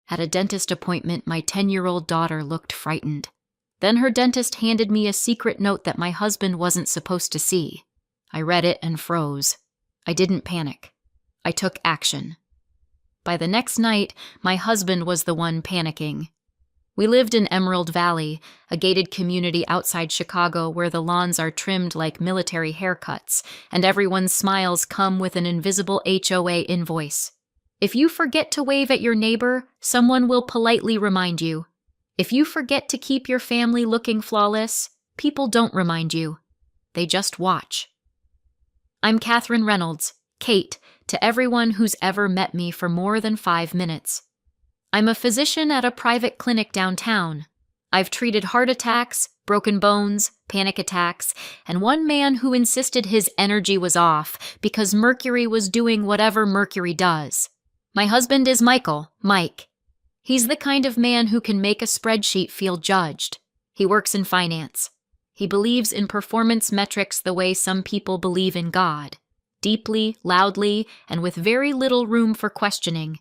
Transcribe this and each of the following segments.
At a dentist appointment, my 10-year-old daughter looked frightened. Then her dentist handed me a secret note that my husband wasn't supposed to see. I read it and froze. I didn't panic. I took action. By the next night, my husband was the one panicking. We lived in Emerald Valley, a gated community outside Chicago where the lawns are trimmed like military haircuts, and everyone's smiles come with an invisible HOA invoice. If you forget to wave at your neighbor, someone will politely remind you. If you forget to keep your family looking flawless, people don't remind you. They just watch. I'm Catherine Reynolds, Kate, to everyone who's ever met me for more than 5 minutes. I'm a physician at a private clinic downtown. I've treated heart attacks, broken bones, panic attacks, and one man who insisted his energy was off because Mercury was doing whatever Mercury does. My husband is Mike. He's the kind of man who can make a spreadsheet feel judged. He works in finance. He believes in performance metrics the way some people believe in God, deeply, loudly, and with very little room for questioning.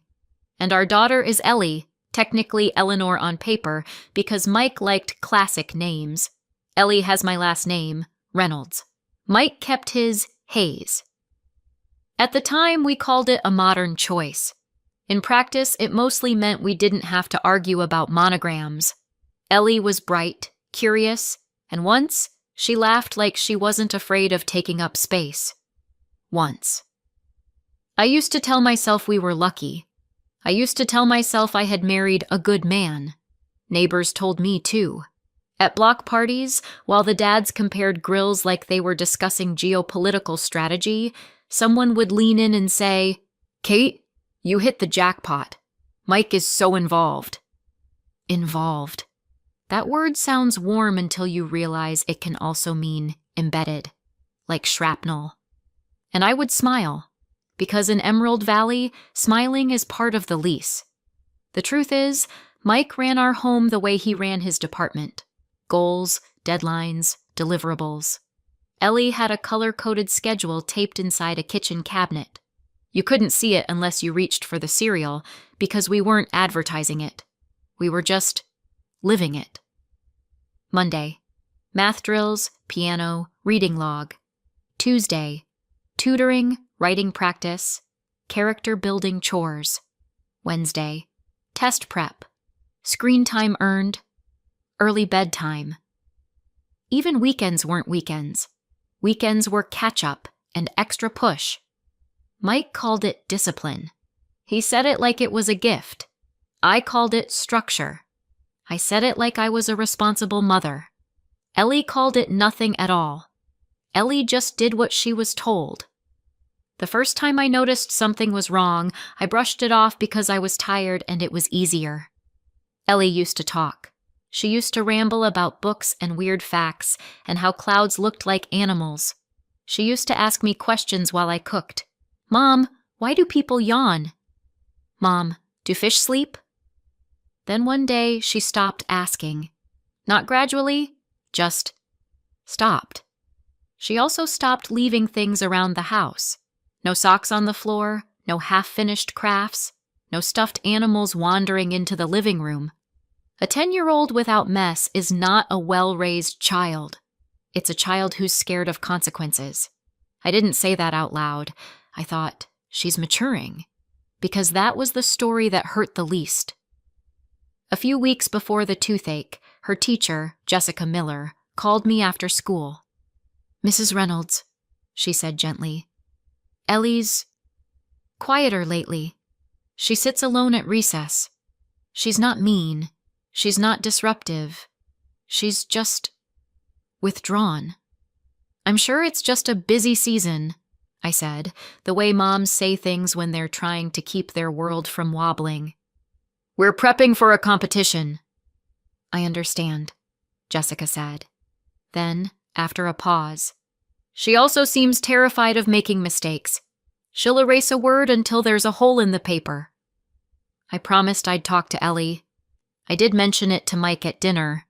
And our daughter is Ellie, technically Eleanor on paper, because Mike liked classic names. Ellie has my last name, Reynolds. Mike kept his Hayes. At the time, we called it a modern choice. In practice, it mostly meant we didn't have to argue about monograms. Ellie was bright, curious, and once, she laughed like she wasn't afraid of taking up space. Once. I used to tell myself we were lucky. I used to tell myself I had married a good man. Neighbors told me too. At block parties, while the dads compared grills like they were discussing geopolitical strategy, someone would lean in and say, "Kate, you hit the jackpot. Mike is so involved." Involved. That word sounds warm until you realize it can also mean embedded, like shrapnel. And I would smile, because in Emerald Valley, smiling is part of the lease. The truth is, Mike ran our home the way he ran his department. Goals, deadlines, deliverables. Ellie had a color-coded schedule taped inside a kitchen cabinet. You couldn't see it unless you reached for the cereal, because we weren't advertising it. We were just living it. Monday, math drills, piano, reading log. Tuesday, tutoring, writing practice, character building chores. Wednesday, test prep, screen time earned, early bedtime. Even weekends weren't weekends. Weekends were catch-up and extra push. Mike called it discipline. He said it like it was a gift. I called it structure. I said it like I was a responsible mother. Ellie called it nothing at all. Ellie just did what she was told. The first time I noticed something was wrong, I brushed it off because I was tired and it was easier. Ellie used to talk. She used to ramble about books and weird facts and how clouds looked like animals. She used to ask me questions while I cooked. "Mom, why do people yawn?" "Mom, do fish sleep?" Then one day she stopped asking. Not gradually, just stopped. She also stopped leaving things around the house. No socks on the floor, no half-finished crafts, no stuffed animals wandering into the living room. A 10-year-old without mess is not a well-raised child. It's a child who's scared of consequences. I didn't say that out loud. I thought, she's maturing, because that was the story that hurt the least. A few weeks before the toothache, her teacher, Jessica Miller, called me after school. "Mrs. Reynolds," she said gently, "Ellie's quieter lately. She sits alone at recess. She's not mean. She's not disruptive. She's just withdrawn." "I'm sure it's just a busy season," I said, the way moms say things when they're trying to keep their world from wobbling. "We're prepping for a competition." "I understand," Jessica said. Then, after a pause, "She also seems terrified of making mistakes. She'll erase a word until there's a hole in the paper." I promised I'd talk to Ellie. I did mention it to Mike at dinner.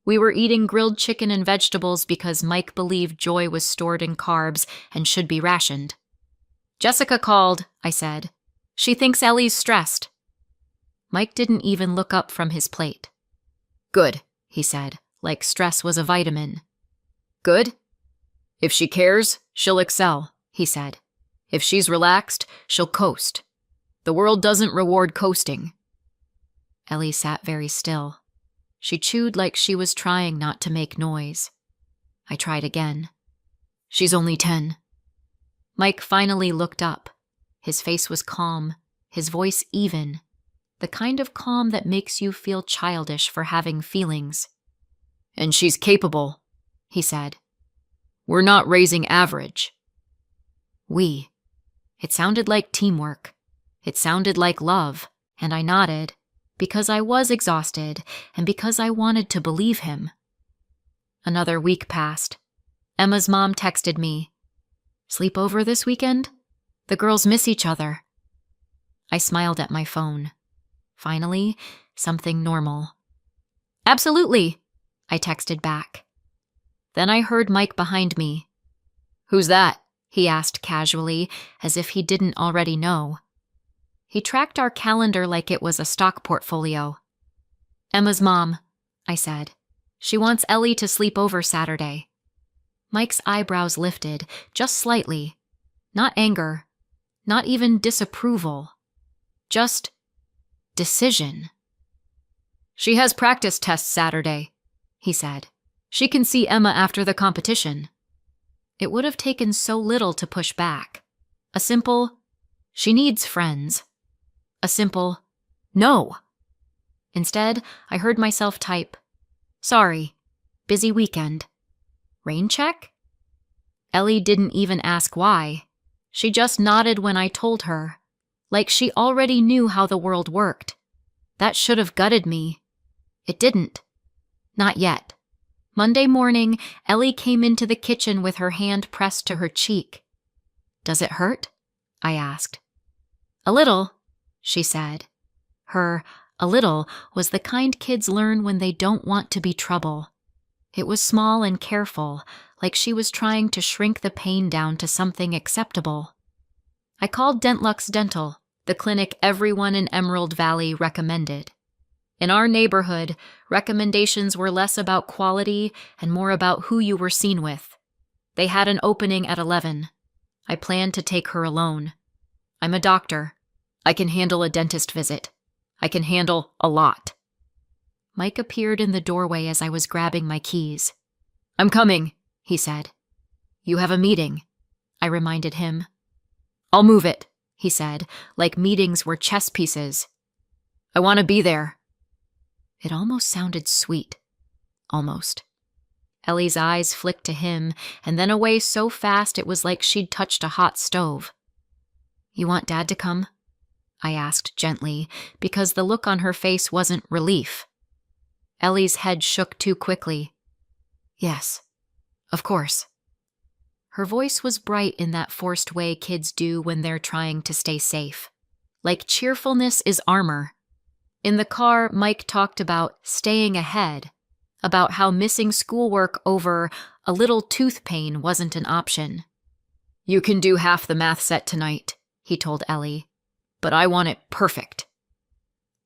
We were eating grilled chicken and vegetables because Mike believed joy was stored in carbs and should be rationed. "Jessica called," I said. "She thinks Ellie's stressed." Mike didn't even look up from his plate. "Good," he said, like stress was a vitamin. "Good? If she cares, she'll excel," he said. "If she's relaxed, she'll coast. The world doesn't reward coasting." Ellie sat very still. She chewed like she was trying not to make noise. I tried again. "She's only 10. Mike finally looked up. His face was calm, his voice even, the kind of calm that makes you feel childish for having feelings. "And she's capable," he said. "We're not raising average." We. It sounded like teamwork. It sounded like love, and I nodded, because I was exhausted and because I wanted to believe him. Another week passed. Emma's mom texted me, "Sleep over this weekend? The girls miss each other." I smiled at my phone. Finally, something normal. "Absolutely," I texted back. Then I heard Mike behind me. "Who's that?" he asked casually, as if he didn't already know. He tracked our calendar like it was a stock portfolio. "Emma's mom," I said. "She wants Ellie to sleep over Saturday." Mike's eyebrows lifted, just slightly. Not anger, not even disapproval. Just decision. "She has practice tests Saturday," he said. "She can see Emma after the competition." It would have taken so little to push back. A simple, "She needs friends." A simple, "No." Instead, I heard myself type, "Sorry, busy weekend." Rain check? Ellie didn't even ask why. She just nodded when I told her, like she already knew how the world worked. That should have gutted me. It didn't. Not yet. Monday morning, Ellie came into the kitchen with her hand pressed to her cheek. "Does it hurt?" I asked. "A little," she said. Her "a little" was the kind kids learn when they don't want to be trouble. It was small and careful, like she was trying to shrink the pain down to something acceptable. I called Dentlux Dental, the clinic everyone in Emerald Valley recommended. In our neighborhood, recommendations were less about quality and more about who you were seen with. They had an opening at 11. I planned to take her alone. I'm a doctor. I can handle a dentist visit. I can handle a lot. Mike appeared in the doorway as I was grabbing my keys. "I'm coming," he said. "You have a meeting," I reminded him. "I'll move it," he said, like meetings were chess pieces. "I want to be there." It almost sounded sweet. Almost. Ellie's eyes flicked to him, and then away so fast it was like she'd touched a hot stove. "You want Dad to come?" I asked gently, because the look on her face wasn't relief. Ellie's head shook too quickly. "Yes, of course." Her voice was bright in that forced way kids do when they're trying to stay safe. Like cheerfulness is armor. In the car, Mike talked about staying ahead, about how missing schoolwork over a little tooth pain wasn't an option. "You can do half the math set tonight," he told Ellie, "but I want it perfect."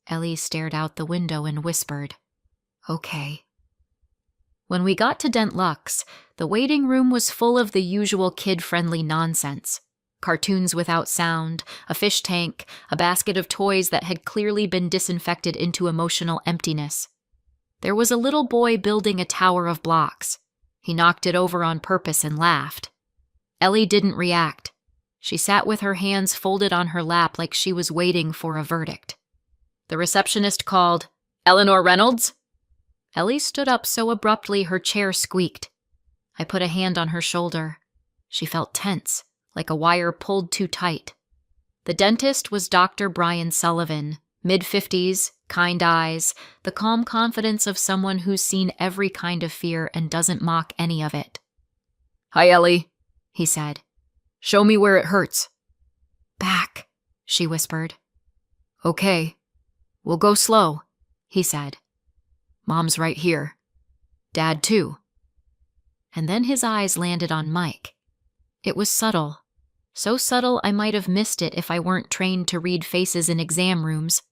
Ellie stared out the window and whispered, "Okay." When we got to Dentlux, the waiting room was full of the usual kid-friendly nonsense. Cartoons without sound, a fish tank, a basket of toys that had clearly been disinfected into emotional emptiness. There was a little boy building a tower of blocks. He knocked it over on purpose and laughed. Ellie didn't react. She sat with her hands folded on her lap like she was waiting for a verdict. The receptionist called, "Eleanor Reynolds?" Ellie stood up so abruptly her chair squeaked. I put a hand on her shoulder. She felt tense, like a wire pulled too tight. The dentist was Dr. Brian Sullivan, mid-50s, kind eyes, the calm confidence of someone who's seen every kind of fear and doesn't mock any of it. "Hi, Ellie," he said. "Show me where it hurts." "Back," she whispered. "Okay. We'll go slow," he said. "Mom's right here. Dad, too." And then his eyes landed on Mike. It was subtle. So subtle I might have missed it if I weren't trained to read faces in exam rooms.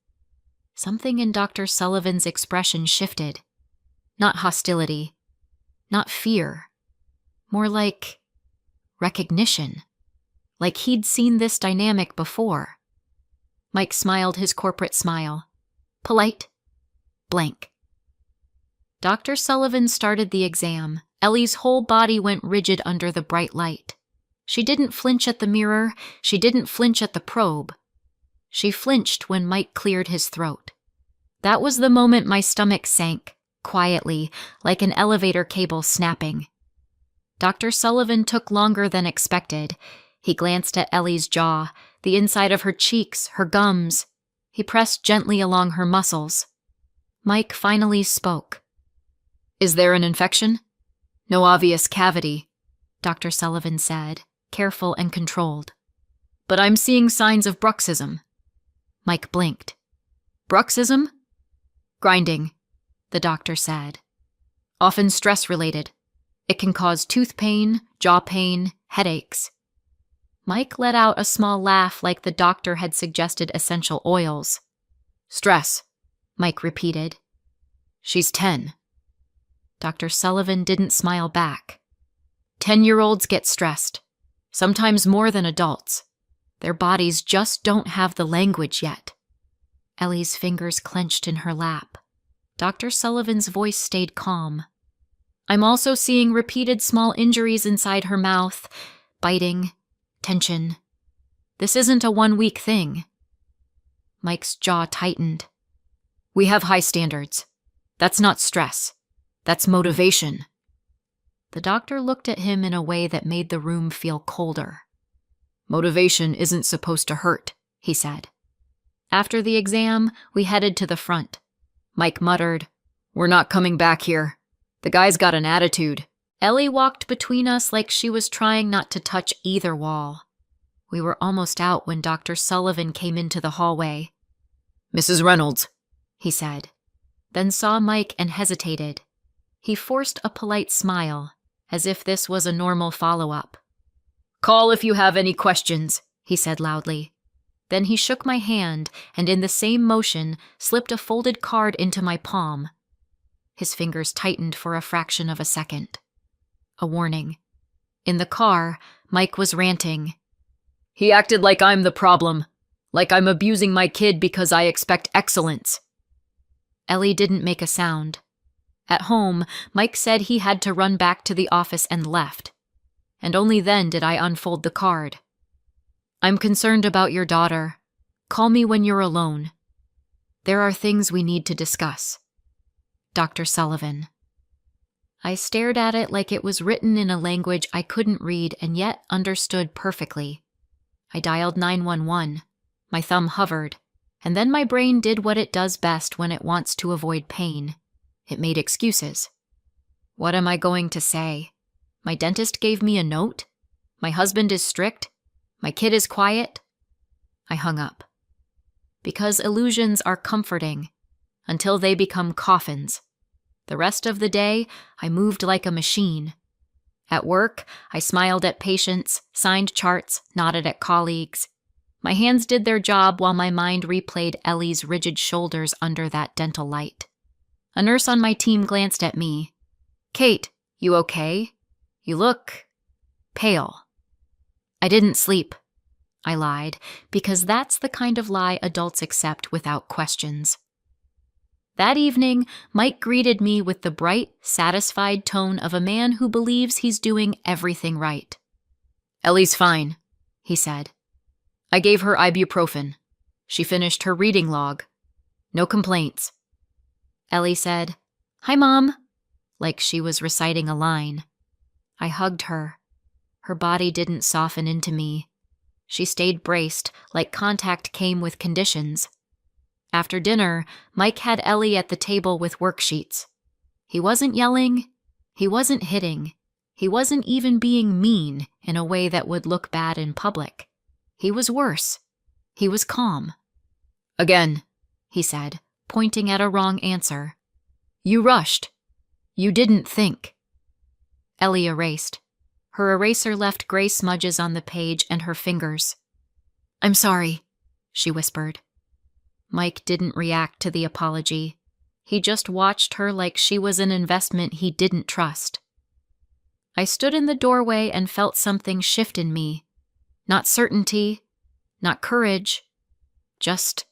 Something in Dr. Sullivan's expression shifted. Not hostility, not fear, more like recognition, like he'd seen this dynamic before. Mike smiled his corporate smile. Polite, blank. Dr. Sullivan started the exam. Ellie's whole body went rigid under the bright light. She didn't flinch at the mirror. She didn't flinch at the probe. She flinched when Mike cleared his throat. That was the moment my stomach sank, quietly, like an elevator cable snapping. Dr. Sullivan took longer than expected. He glanced at Ellie's jaw, the inside of her cheeks, her gums. He pressed gently along her muscles. Mike finally spoke. "Is there an infection?" "No obvious cavity," Dr. Sullivan said, careful and controlled. "But I'm seeing signs of bruxism." Mike blinked. "Bruxism?" "Grinding," the doctor said. "Often stress-related. It can cause tooth pain, jaw pain, headaches." Mike let out a small laugh like the doctor had suggested essential oils. "Stress," Mike repeated. "She's 10. Dr. Sullivan didn't smile back. 10-year-olds get stressed, sometimes more than adults. Their bodies just don't have the language yet. Ellie's fingers clenched in her lap. Dr. Sullivan's voice stayed calm. "I'm also seeing repeated small injuries inside her mouth, biting, tension. This isn't a one-week thing." Mike's jaw tightened. "We have high standards. That's not stress. That's motivation." The doctor looked at him in a way that made the room feel colder. "Motivation isn't supposed to hurt," he said. After the exam, we headed to the front. Mike muttered, "We're not coming back here. The guy's got an attitude." Ellie walked between us like she was trying not to touch either wall. We were almost out when Dr. Sullivan came into the hallway. "Mrs. Reynolds," he said, then saw Mike and hesitated. He forced a polite smile, as if this was a normal follow-up. "Call if you have any questions," he said loudly. Then he shook my hand and in the same motion slipped a folded card into my palm. His fingers tightened for a fraction of a second. A warning. In the car, Mike was ranting. "He acted like I'm the problem, like I'm abusing my kid because I expect excellence." Ellie didn't make a sound. At home, Mike said he had to run back to the office and left. And only then did I unfold the card. "I'm concerned about your daughter. Call me when you're alone. There are things we need to discuss. Dr. Sullivan." I stared at it like it was written in a language I couldn't read and yet understood perfectly. I dialed 911. My thumb hovered, and then my brain did what it does best when it wants to avoid pain. It made excuses. What am I going to say? My dentist gave me a note? My husband is strict? My kid is quiet? I hung up. Because illusions are comforting, until they become coffins. The rest of the day, I moved like a machine. At work, I smiled at patients, signed charts, nodded at colleagues. My hands did their job while my mind replayed Ellie's rigid shoulders under that dental light. A nurse on my team glanced at me. "Kate, you okay? You look pale." "I didn't sleep," I lied, because that's the kind of lie adults accept without questions. That evening, Mike greeted me with the bright, satisfied tone of a man who believes he's doing everything right. "Ellie's fine," he said. "I gave her ibuprofen. She finished her reading log. No complaints." Ellie said, "Hi, Mom," like she was reciting a line. I hugged her. Her body didn't soften into me. She stayed braced, like contact came with conditions. After dinner, Mike had Ellie at the table with worksheets. He wasn't yelling. He wasn't hitting. He wasn't even being mean in a way that would look bad in public. He was worse. He was calm. "Again," he said, pointing at a wrong answer. "You rushed. You didn't think." Ellie erased. Her eraser left gray smudges on the page and her fingers. "I'm sorry," she whispered. Mike didn't react to the apology. He just watched her like she was an investment he didn't trust. I stood in the doorway and felt something shift in me. Not certainty, not courage, just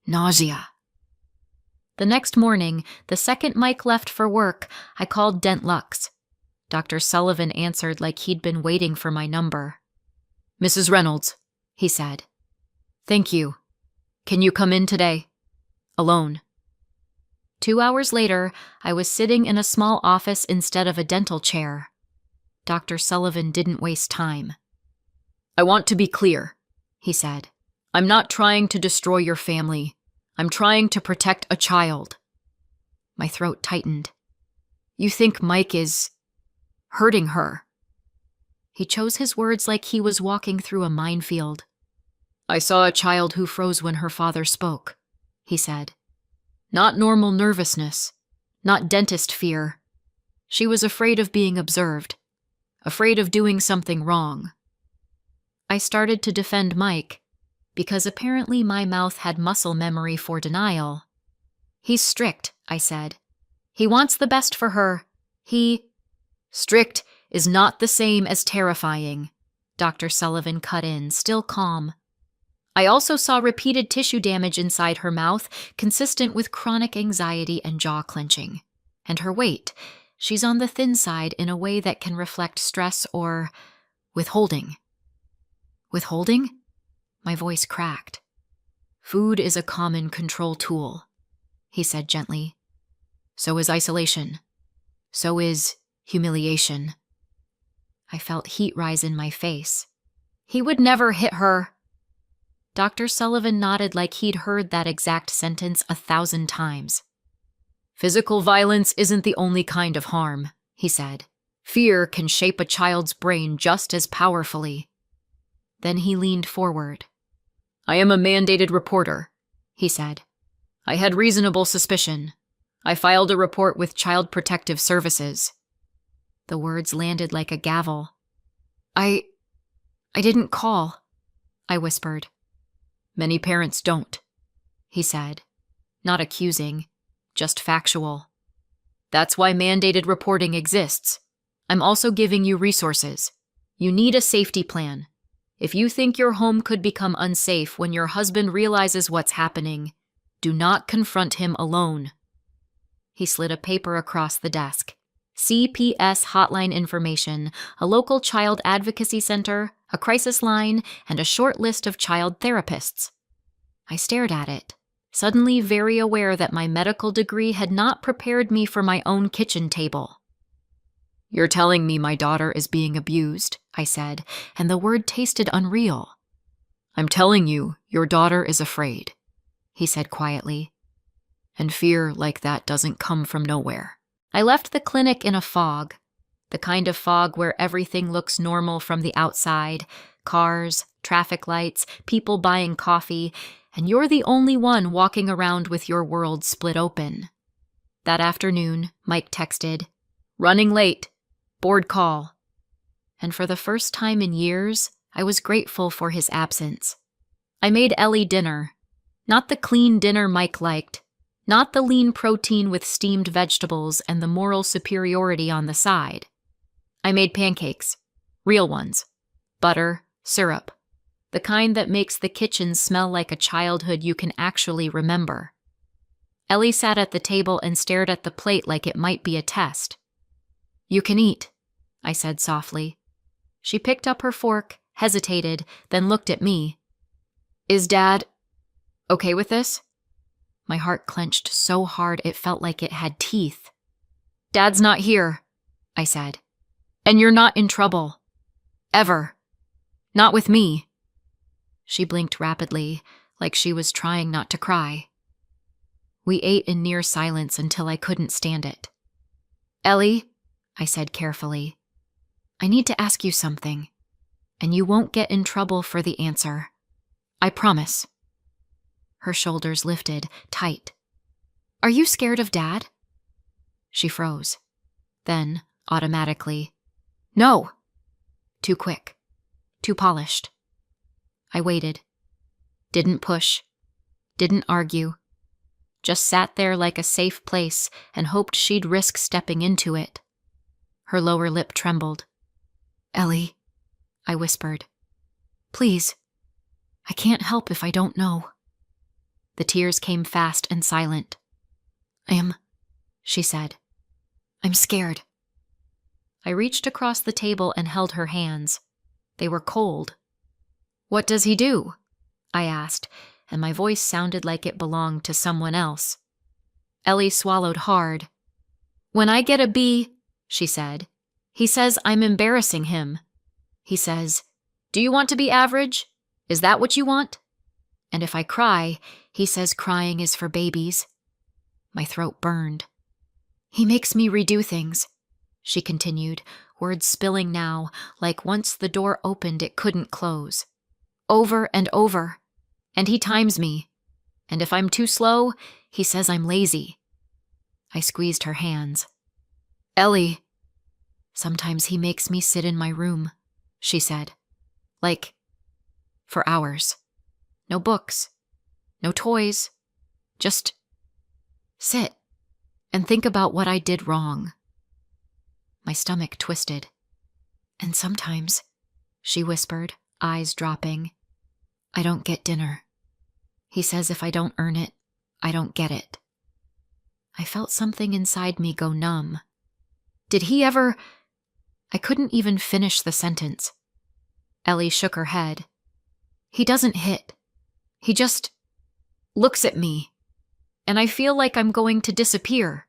nausea. The next morning, the second Mike left for work, I called Dent Lux. Dr. Sullivan answered like he'd been waiting for my number. "Mrs. Reynolds," he said. "Thank you. Can you come in today? Alone." 2 hours later, I was sitting in a small office instead of a dental chair. Dr. Sullivan didn't waste time. "I want to be clear," he said. "I'm not trying to destroy your family. I'm trying to protect a child." My throat tightened. "You think Mike is hurting her?" He chose his words like he was walking through a minefield. "I saw a child who froze when her father spoke," he said. "Not normal nervousness, not dentist fear. She was afraid of being observed, afraid of doing something wrong." I started to defend Mike, because apparently my mouth had muscle memory for denial. "He's strict," I said. "He wants the best for her. Strict is not the same as terrifying," Dr. Sullivan cut in, still calm. "I also saw repeated tissue damage inside her mouth, consistent with chronic anxiety and jaw clenching. And her weight, she's on the thin side in a way that can reflect stress or withholding." "Withholding?" My voice cracked. "Food is a common control tool," he said gently. "So is isolation. So is humiliation." I felt heat rise in my face. "He would never hit her." Dr. Sullivan nodded like he'd heard that exact sentence 1,000 times. "Physical violence isn't the only kind of harm," he said. "Fear can shape a child's brain just as powerfully." Then he leaned forward. "I am a mandated reporter," he said. "I had reasonable suspicion. I filed a report with Child Protective Services." The words landed like a gavel. I didn't call," I whispered. "Many parents don't," he said. Not accusing, just factual. "That's why mandated reporting exists. I'm also giving you resources. You need a safety plan. If you think your home could become unsafe when your husband realizes what's happening, do not confront him alone." He slid a paper across the desk. CPS hotline information, a local child advocacy center, a crisis line, and a short list of child therapists. I stared at it, suddenly very aware that my medical degree had not prepared me for my own kitchen table. "You're telling me my daughter is being abused," I said, and the word tasted unreal. "I'm telling you, your daughter is afraid," he said quietly. "And fear like that doesn't come from nowhere." I left the clinic in a fog, the kind of fog where everything looks normal from the outside, cars, traffic lights, people buying coffee, and you're the only one walking around with your world split open. That afternoon, Mike texted, "Running late. Board call." And for the first time in years, I was grateful for his absence. I made Ellie dinner. Not the clean dinner Mike liked. Not the lean protein with steamed vegetables and the moral superiority on the side. I made pancakes. Real ones. Butter, syrup. The kind that makes the kitchen smell like a childhood you can actually remember. Ellie sat at the table and stared at the plate like it might be a test. "You can eat," I said softly. She picked up her fork, hesitated, then looked at me. "Is Dad okay with this?" My heart clenched so hard it felt like it had teeth. "Dad's not here," I said. "And you're not in trouble. Ever. Not with me." She blinked rapidly, like she was trying not to cry. We ate in near silence until I couldn't stand it. "Ellie," I said carefully, "I need to ask you something, and you won't get in trouble for the answer. I promise." Her shoulders lifted, tight. "Are you scared of Dad?" She froze. Then, automatically, "No!" Too quick. Too polished. I waited. Didn't push. Didn't argue. Just sat there like a safe place and hoped she'd risk stepping into it. Her lower lip trembled. "Ellie," I whispered. "Please. I can't help if I don't know." The tears came fast and silent. She said. "I'm scared." I reached across the table and held her hands. They were cold. "What does he do?" I asked, and my voice sounded like it belonged to someone else. Ellie swallowed hard. "When I get a B," she said, "he says I'm embarrassing him. He says, 'Do you want to be average? Is that what you want?' And if I cry, he says crying is for babies." My throat burned. "He makes me redo things," she continued, words spilling now, like once the door opened it couldn't close. "Over and over. And he times me. And if I'm too slow, he says I'm lazy." I squeezed her hands. "Ellie." "Sometimes he makes me sit in my room," she said. "Like, for hours. No books. No toys. Just sit and think about what I did wrong." My stomach twisted. "And sometimes," she whispered, eyes dropping, "I don't get dinner. He says if I don't earn it, I don't get it." I felt something inside me go numb. "Did he ever—" I couldn't even finish the sentence. Ellie shook her head. "He doesn't hit. He just looks at me, and I feel like I'm going to disappear."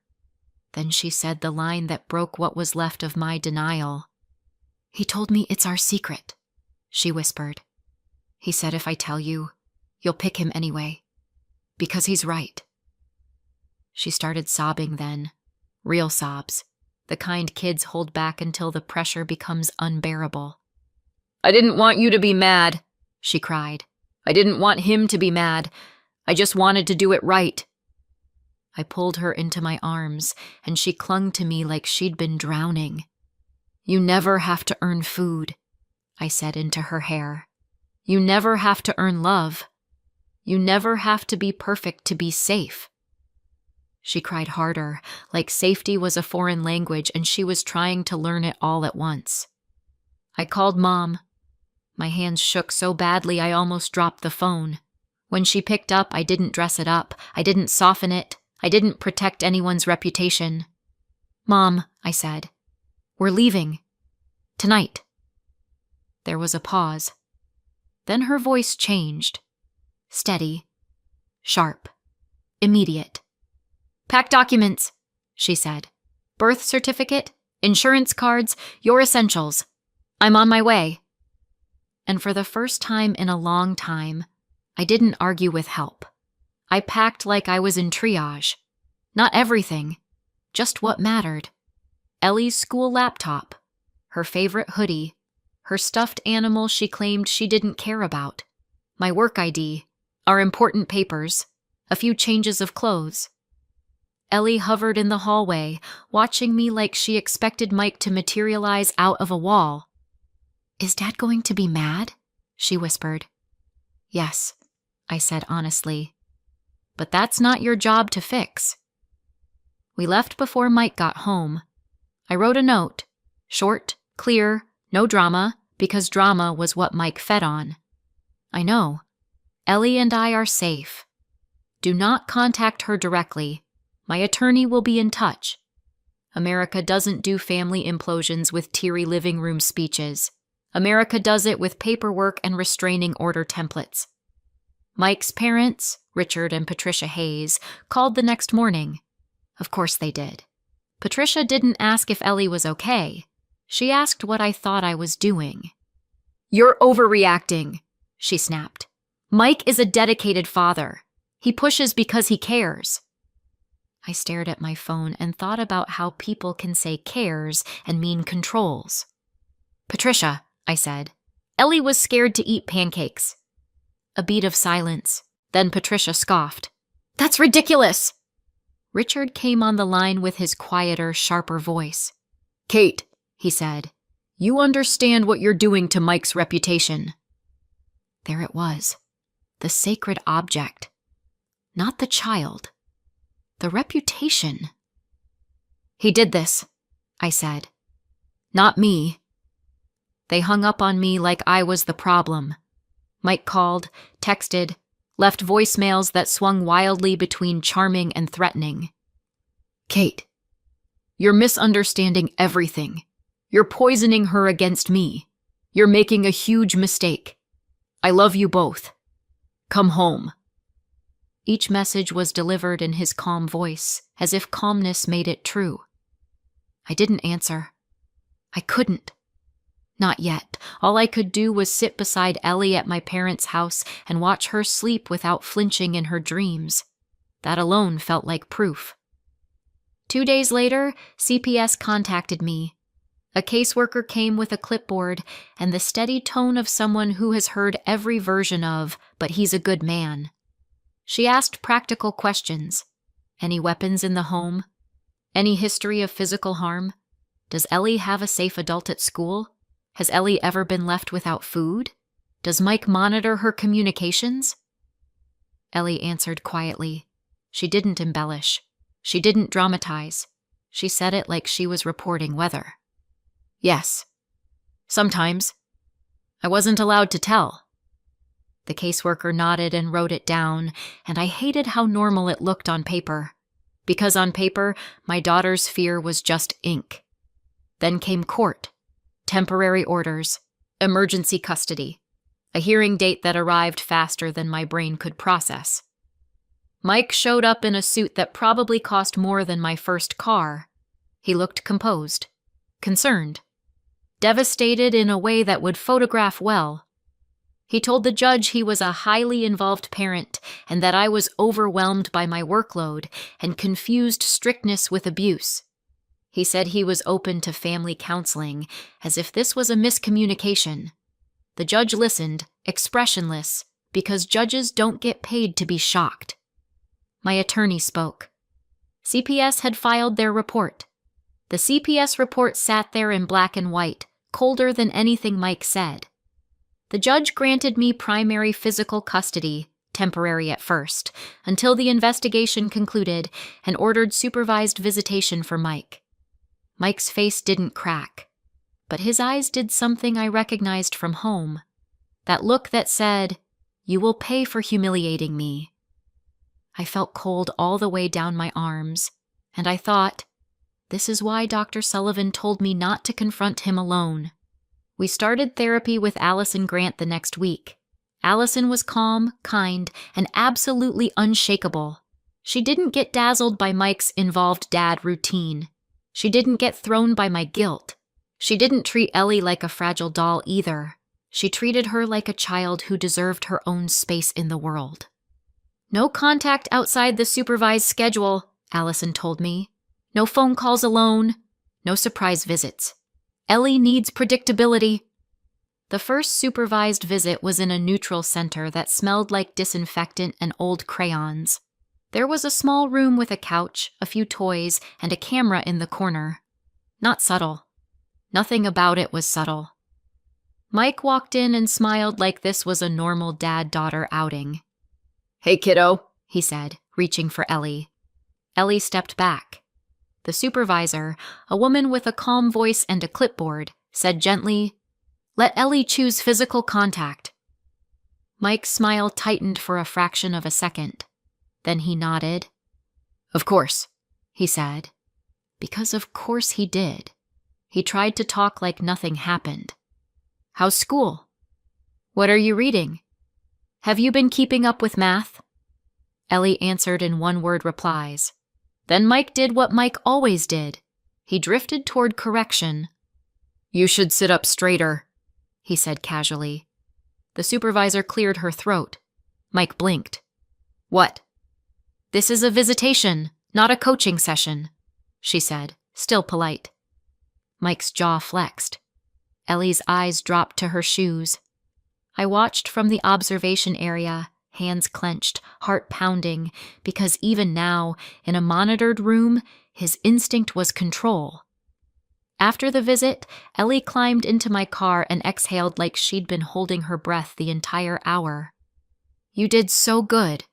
Then she said the line that broke what was left of my denial. "He told me it's our secret," she whispered. "He said if I tell you, you'll pick him anyway. Because he's right." She started sobbing then. Real sobs. The kind kids hold back until the pressure becomes unbearable. "I didn't want you to be mad," she cried. "I didn't want him to be mad. I just wanted to do it right." I pulled her into my arms, and she clung to me like she'd been drowning. "You never have to earn food," I said into her hair. "You never have to earn love. You never have to be perfect to be safe." She cried harder, like safety was a foreign language and she was trying to learn it all at once. I called Mom. My hands shook so badly I almost dropped the phone. When she picked up, I didn't dress it up. I didn't soften it. I didn't protect anyone's reputation. "Mom," I said, "we're leaving. Tonight." There was a pause. Then her voice changed. Steady. Sharp. Immediate. "Pack documents," she said. "Birth certificate, insurance cards, your essentials. I'm on my way." And for the first time in a long time, I didn't argue with help. I packed like I was in triage. Not everything, just what mattered. Ellie's school laptop, her favorite hoodie, her stuffed animal she claimed she didn't care about, my work ID, our important papers, a few changes of clothes. Ellie hovered in the hallway, watching me like she expected Mike to materialize out of a wall. "Is Dad going to be mad?" she whispered. "Yes," I said honestly. "But that's not your job to fix." We left before Mike got home. I wrote a note, short, clear, no drama, because drama was what Mike fed on. "I know. Ellie and I are safe. Do not contact her directly. My attorney will be in touch. America doesn't do family implosions with teary living room speeches. America does it with paperwork and restraining order templates." Mike's parents, Richard and Patricia Hayes, called the next morning. Of course they did. Patricia didn't ask if Ellie was okay. She asked what I thought I was doing. "You're overreacting," she snapped. "Mike is a dedicated father. He pushes because he cares." I stared at my phone and thought about how people can say cares and mean controls. "Patricia," I said, "Ellie was scared to eat pancakes." A beat of silence. Then Patricia scoffed. "That's ridiculous!" Richard came on the line with his quieter, sharper voice. "Kate," he said, "you understand what you're doing to Mike's reputation." There it was. The sacred object. Not the child. The reputation. "He did this," I said. "Not me." They hung up on me like I was the problem. Mike called, texted, left voicemails that swung wildly between charming and threatening. "Kate, you're misunderstanding everything. You're poisoning her against me. You're making a huge mistake. I love you both. Come home." Each message was delivered in his calm voice, as if calmness made it true. I didn't answer. I couldn't. Not yet. All I could do was sit beside Ellie at my parents' house and watch her sleep without flinching in her dreams. That alone felt like proof. 2 days later, CPS contacted me. A caseworker came with a clipboard and the steady tone of someone who has heard every version of, "But he's a good man." She asked practical questions. Any weapons in the home? Any history of physical harm? Does Ellie have a safe adult at school? Has Ellie ever been left without food? Does Mike monitor her communications? Ellie answered quietly. She didn't embellish. She didn't dramatize. She said it like she was reporting weather. "Yes. Sometimes. I wasn't allowed to tell." The caseworker nodded and wrote it down, and I hated how normal it looked on paper. Because on paper, my daughter's fear was just ink. Then came court, temporary orders, emergency custody, a hearing date that arrived faster than my brain could process. Mike showed up in a suit that probably cost more than my first car. He looked composed, concerned, devastated in a way that would photograph well. He told the judge he was a highly involved parent and that I was overwhelmed by my workload and confused strictness with abuse. He said he was open to family counseling, as if this was a miscommunication. The judge listened, expressionless, because judges don't get paid to be shocked. My attorney spoke. CPS had filed their report. The CPS report sat there in black and white, colder than anything Mike said. The judge granted me primary physical custody, temporary at first, until the investigation concluded, and ordered supervised visitation for Mike. Mike's face didn't crack, but his eyes did something I recognized from home. That look that said, "You will pay for humiliating me." I felt cold all the way down my arms, and I thought, this is why Dr. Sullivan told me not to confront him alone. We started therapy with Allison Grant the next week. Allison was calm, kind, and absolutely unshakable. She didn't get dazzled by Mike's involved dad routine. She didn't get thrown by my guilt. She didn't treat Ellie like a fragile doll either. She treated her like a child who deserved her own space in the world. "No contact outside the supervised schedule," Allison told me. "No phone calls alone. No surprise visits. Ellie needs predictability." The first supervised visit was in a neutral center that smelled like disinfectant and old crayons. There was a small room with a couch, a few toys, and a camera in the corner. Not subtle. Nothing about it was subtle. Mike walked in and smiled like this was a normal dad-daughter outing. "Hey, kiddo," he said, reaching for Ellie. Ellie stepped back. The supervisor, a woman with a calm voice and a clipboard, said gently, "Let Ellie choose physical contact." Mike's smile tightened for a fraction of a second. Then he nodded. "Of course," he said. Because of course he did. He tried to talk like nothing happened. "How's school? What are you reading? Have you been keeping up with math?" Ellie answered in one-word replies. Then Mike did what Mike always did. He drifted toward correction. "You should sit up straighter," he said casually. The supervisor cleared her throat. Mike blinked. "What?" "This is a visitation, not a coaching session," she said, still polite. Mike's jaw flexed. Ellie's eyes dropped to her shoes. I watched from the observation area, hands clenched, heart pounding, because even now, in a monitored room, his instinct was control. After the visit, Ellie climbed into my car and exhaled like she'd been holding her breath the entire hour. "You did so good,"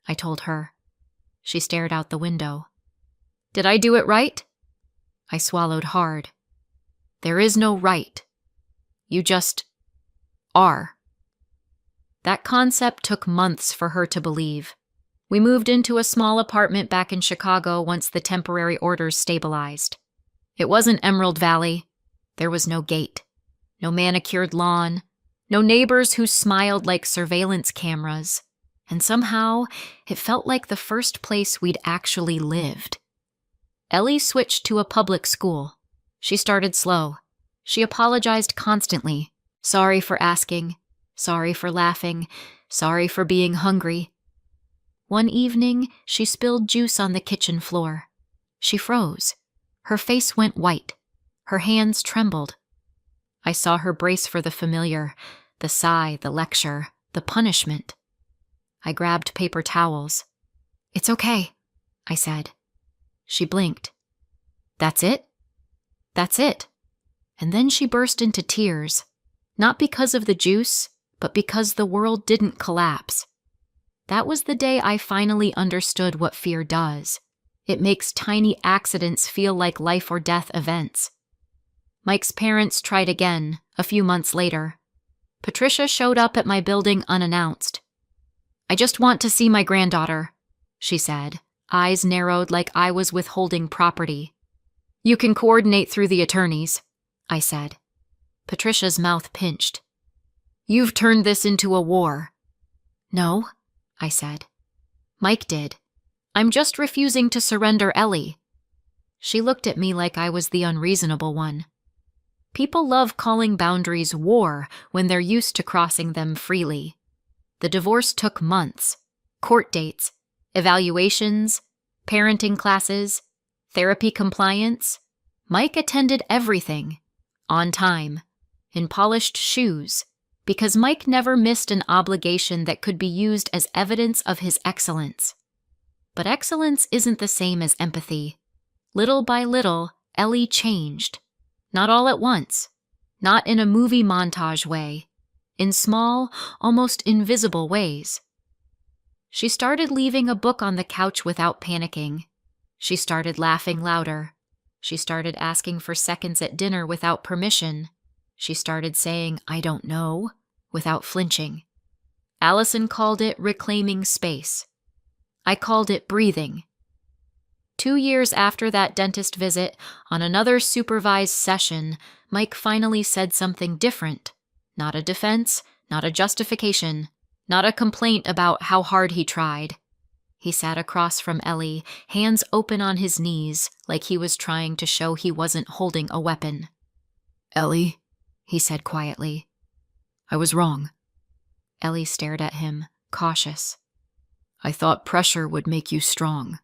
I told her. She stared out the window. Did I do it right? I swallowed hard. There is no right. You just are. That concept took months for her to believe. We moved into a small apartment back in Chicago once the temporary orders stabilized. It wasn't Emerald Valley. There was no gate, no manicured lawn, no neighbors who smiled like surveillance cameras, and somehow it felt like the first place we'd actually lived. Ellie switched to a public school. She started slow. She apologized constantly. Sorry for asking. Sorry for laughing. Sorry for being hungry. One evening, she spilled juice on the kitchen floor. She froze. Her face went white. Her hands trembled. I saw her brace for the familiar, the sigh, the lecture, the punishment. I grabbed paper towels. It's okay, I said. She blinked. That's it? That's it. And then she burst into tears, not because of the juice, but because the world didn't collapse. That was the day I finally understood what fear does. It makes tiny accidents feel like life or death events. Mike's parents tried again, a few months later. Patricia showed up at my building unannounced. I just want to see my granddaughter, she said, eyes narrowed like I was withholding property. You can coordinate through the attorneys, I said. Patricia's mouth pinched. You've turned this into a war. No, I said. Mike did. I'm just refusing to surrender Ellie. She looked at me like I was the unreasonable one. People love calling boundaries war when they're used to crossing them freely. The divorce took months. Court dates, evaluations, parenting classes, therapy compliance. Mike attended everything. On time. In polished shoes. Because Mike never missed an obligation that could be used as evidence of his excellence. But excellence isn't the same as empathy. Little by little, Ellie changed. Not all at once. Not in a movie montage way. In small, almost invisible ways. She started leaving a book on the couch without panicking. She started laughing louder. She started asking for seconds at dinner without permission. She started saying, I don't know, without flinching. Allison called it reclaiming space. I called it breathing. 2 years after that dentist visit, on another supervised session, Mike finally said something different. Not a defense, not a justification, not a complaint about how hard he tried. He sat across from Ellie, hands open on his knees, like he was trying to show he wasn't holding a weapon. Ellie, he said quietly, I was wrong. Ellie stared at him, cautious. I thought pressure would make you strong,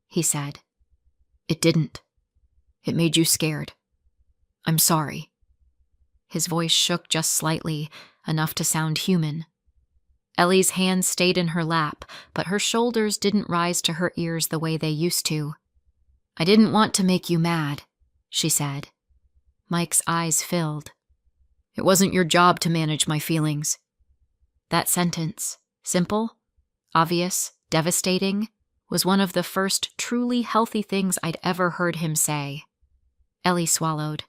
he said. It didn't. It made you scared. I'm sorry. His voice shook just slightly, enough to sound human. Ellie's hands stayed in her lap, but her shoulders didn't rise to her ears the way they used to. I didn't want to make you mad, she said. Mike's eyes filled. It wasn't your job to manage my feelings. That sentence, simple, obvious, devastating, was one of the first truly healthy things I'd ever heard him say. Ellie swallowed.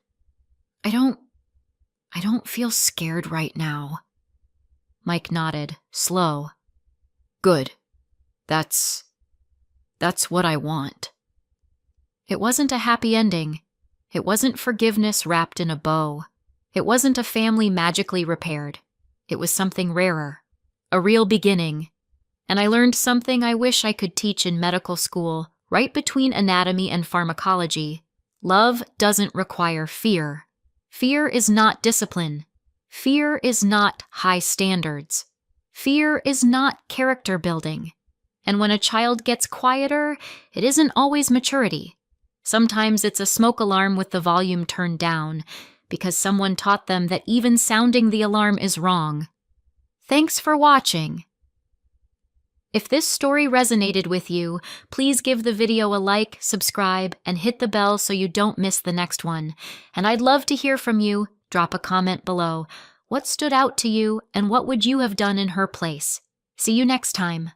I don't feel scared right now. Mike nodded, slow. Good. That's what I want. It wasn't a happy ending. It wasn't forgiveness wrapped in a bow. It wasn't a family magically repaired. It was something rarer, a real beginning. And I learned something I wish I could teach in medical school, right between anatomy and pharmacology. Love doesn't require fear. Fear is not discipline. Fear is not high standards. Fear is not character building. And when a child gets quieter, it isn't always maturity. Sometimes it's a smoke alarm with the volume turned down, because someone taught them that even sounding the alarm is wrong. Thanks for watching. If this story resonated with you, please give the video a like, subscribe, and hit the bell so you don't miss the next one. And I'd love to hear from you. Drop a comment below. What stood out to you, and what would you have done in her place? See you next time.